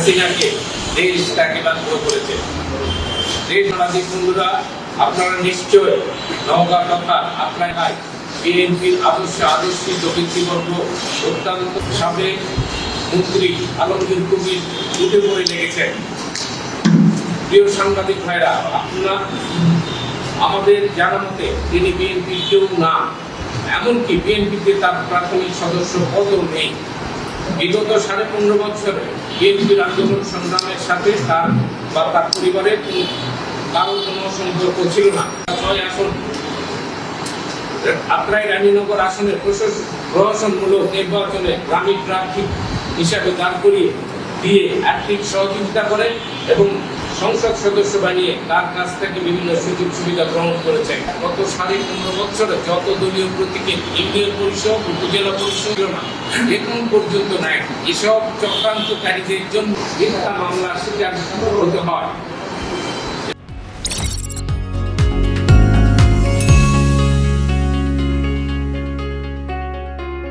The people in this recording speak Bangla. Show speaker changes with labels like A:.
A: হাসিনাকে দেশ তাকে বাধ্য করেছে। দেশ সাংবাদিক বন্ধুরা, আপনারা নিশ্চয় নওগাঁ তথা আপনার বিএনপির আদর্শিত ব্যক্তিবর্গ অত্যন্ত সাবেক মন্ত্রী আলমগীর কবির উঠে পড়ে লেগেছেন। প্রিয় সাংবাদিক ভাইরা, আপনারা আমাদের জানা মতে তিনি বিএনপির কেউ না, এমনকি বিএনপিতে তার প্রাথমিক সদস্য পদও নেই। বিগত 15.5 বছরে বিএনপির আন্দোলন সংগ্রামের সাথে তার বা তার পরিবারের কারো কোনো সম্পর্ক ছিল না। 6 আসন আত্রাই রানীনগর আসনের প্রশাসনমূলক নির্বাচনে গ্রামীণ প্রার্থী হিসাবে দাঁড় করিয়ে দিয়ে আর্থিক সহযোগিতা করেন এবং সংসদ সদস্য বানিয়ে তার কাছ থেকে বিভিন্ন সুযোগ সুবিধা গ্রহণ করেছেন। গত 15.5 বছরে যত দলীয় প্রতীকে ইউনিয়ন পরিষদ, উপজেলা পরিষদ এখন পর্যন্ত নাই। এসব চক্রান্তকারীদের জন্য মিথ্যা মামলার শিকার হতে হয়।